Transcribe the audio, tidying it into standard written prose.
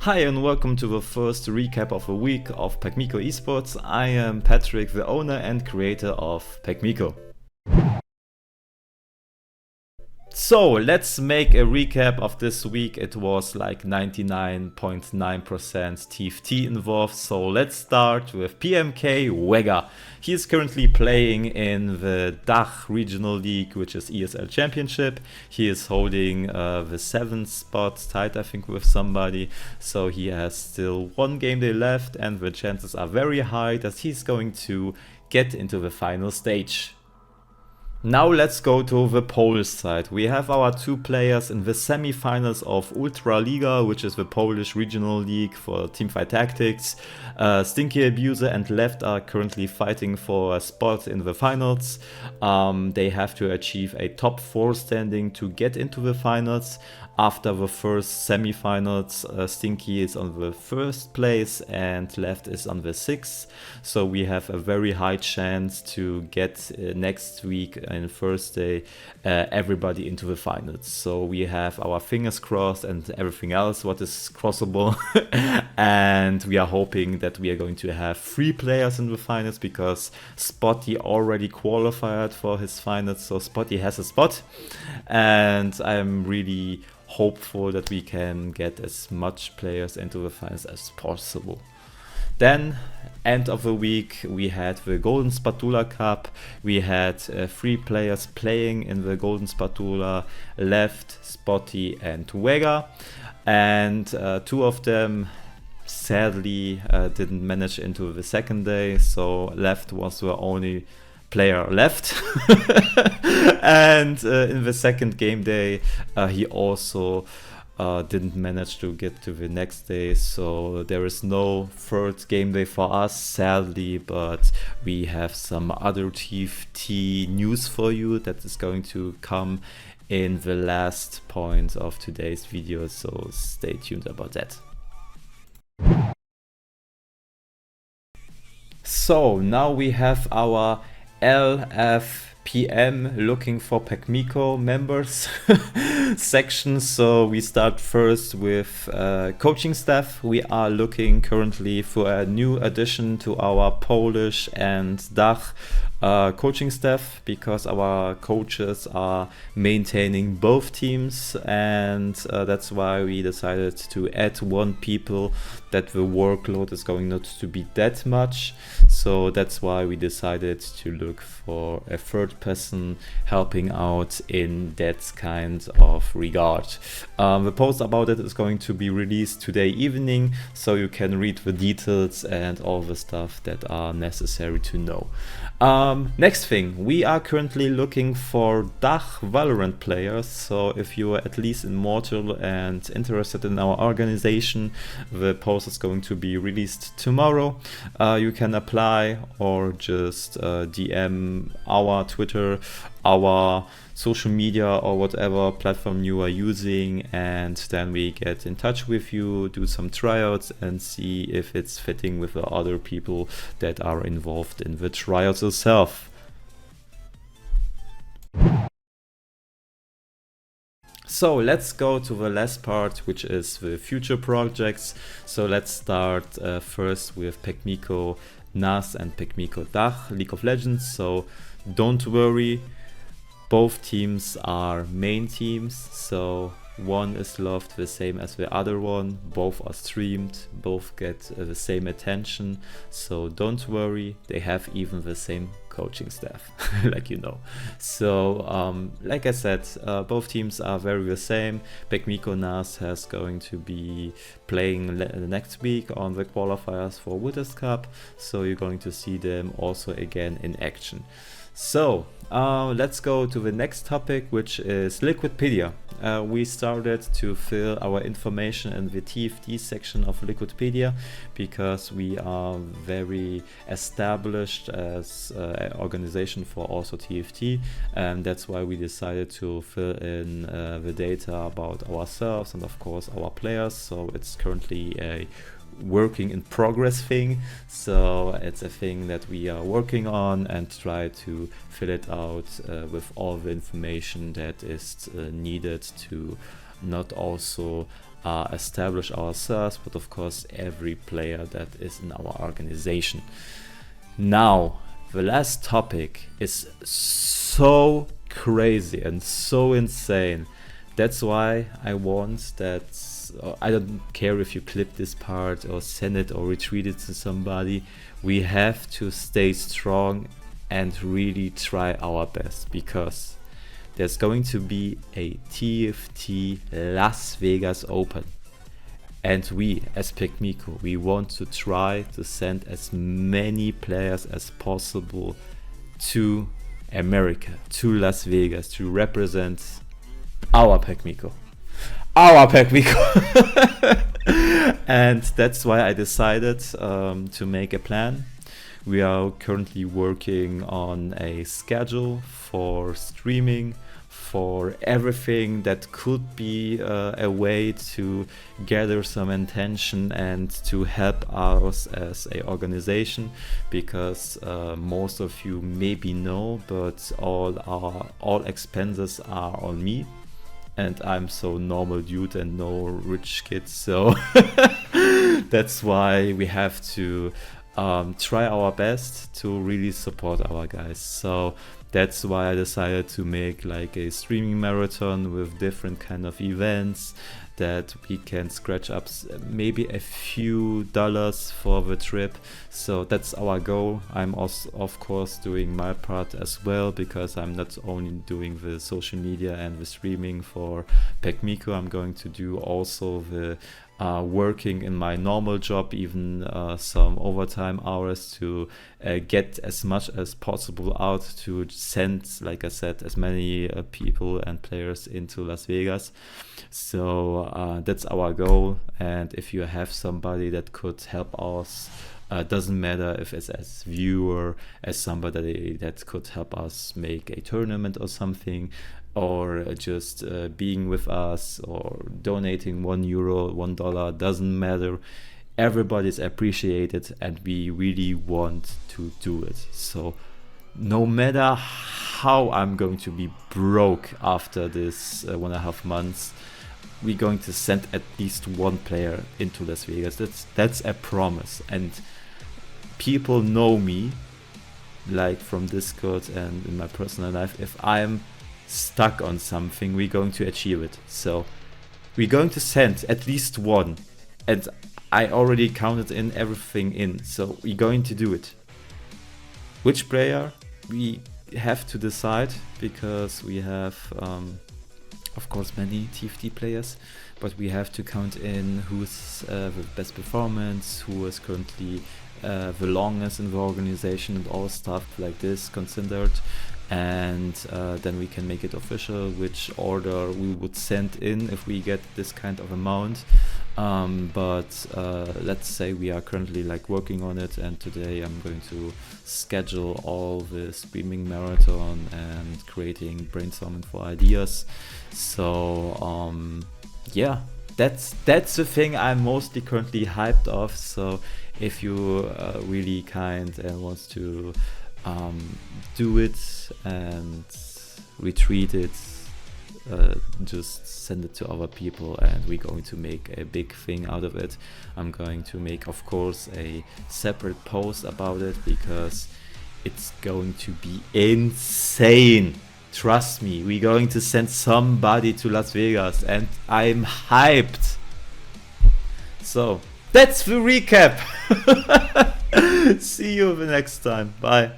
Hi and welcome to the first recap of a week of Packmiko Esports. I am Patrick, the owner and creator of Packmiko. So let's make a recap of this week. It was like 99.9% TFT involved. So let's start with PMK Wega. He is currently playing in the DACH Regional League, which is ESL Championship. He is holding the 7th spot, tied I think with somebody. So he has still one game day left and the chances are very high that he's going to get into the final stage. Now let's go to the Polish side. We have our two players in the semi-finals of Ultra Liga, which is the Polish regional league for teamfight tactics. Stinky Abuser and Left are currently fighting for a spot in the finals. They have to achieve a top 4 standing to get into the finals. After the first semi-finals, Stinky is on the 1st place and Left is on the 6th. So we have a very high chance to get next week in first day everybody into the finals. So we have our fingers crossed and everything else what is crossable. And we are hoping that we are going to have 3 players in the finals because Spotty already qualified for his finals. So Spotty has a spot and I'm really hopeful that we can get as much players into the finals as possible. Then, end of the week, we had the Golden Spatula Cup. We had 3 players playing in the Golden Spatula, Left, Spotty and Wega. And 2 of them sadly didn't manage into the second day. So Left was the only player left. And in the second game day, he also didn't manage to get to the next day, so there is no third game day for us, sadly, but we have some other TFT news for you that is going to come in the last point of today's video, so stay tuned about that. So now we have our LFPM looking for Packmiko members section. So we start first with coaching staff. We are looking currently for a new addition to our Polish and DACH coaching staff because our coaches are maintaining both teams, and that's why we decided to add 1 people that the workload is going not to be that much. So that's why we decided to look for a 3rd person helping out in that kind of regard. The post about it is going to be released today evening, so you can read the details and all the stuff that are necessary to know. Next thing, we are currently looking for DACH Valorant players, so if you are at least immortal and interested in our organization, the post is going to be released tomorrow. You can apply or just DM our Twitter, our social media or whatever platform you are using, and then we get in touch with you, do some tryouts and see if it's fitting with the other people that are involved in the tryouts itself. So let's go to the last part, which is the future projects. So let's start first with Packmiko NAS and Packmiko DACH League of Legends. So don't worry, both teams are main teams, so one is loved the same as the other one, both are streamed, both get the same attention, so don't worry, they have even the same coaching staff, like you know. So like I said, both teams are very the same. Packmiko NAS has going to be playing next week on the qualifiers for Winners Cup, so you're going to see them also again in action. So let's go to the next topic, which is Liquidpedia. We started to fill our information in the TFT section of Liquidpedia because we are very established as an organization for also TFT, and that's why we decided to fill in the data about ourselves and of course our players. So it's currently a working in progress thing, so it's a thing that we are working on and try to fill it out with all the information that is needed to not also establish ourselves, but of course every player that is in our organization. Now, the last topic is so crazy and so insane. That's why I want that. I don't care if you clip this part or send it or retweet it to somebody. We have to stay strong and really try our best, because there's going to be a TFT Las Vegas Open. And we, as Packmiko, we want to try to send as many players as possible to America, to Las Vegas, to represent our Packmiko. Our Packmiko! And that's why I decided to make a plan. We are currently working on a schedule for streaming, for everything that could be a way to gather some attention and to help us as a organization, because most of you maybe know, but all expenses are on me, and I'm so normal dude and no rich kid, so that's why we have to try our best to really support our guys. So that's why I decided to make like a streaming marathon with different kind of events that we can scratch up maybe a few dollars for the trip. So that's our goal. I'm also of course doing my part as well, because I'm not only doing the social media and the streaming for Packmiko, I'm going to do also the working in my normal job, even some overtime hours, to get as much as possible out to send, like I said, as many people and players into Las Vegas. So that's our goal, and if you have somebody that could help us, doesn't matter if it's as viewer, as somebody that could help us make a tournament or something, or just being with us or donating €1, $1, doesn't matter. Everybody's appreciated and we really want to do it. So no matter how I'm going to be broke after this 1.5 months, we're going to send at least one player into Las Vegas. That's a promise. And people know me, like from Discord and in my personal life. If I'm stuck on something, we're going to achieve it. So we're going to send at least one, and I already counted in everything in, so we're going to do it. Which player we have to decide, because we have of course many TFT players, but we have to count in who's the best performance, who is currently the longest in the organization, and all stuff like this considered. And then we can make it official which order we would send in if we get this kind of amount. But let's say we are currently like working on it, and today I'm going to schedule all the streaming marathon and creating brainstorming for ideas. So yeah, that's the thing I'm mostly currently hyped off. So if you really kind and wants to do it and retweet it, just send it to other people, and we're going to make a big thing out of it. I'm going to make, of course, a separate post about it, because it's going to be insane. Trust me, we're going to send somebody to Las Vegas, and I'm hyped. So that's the recap. See you the next time. Bye.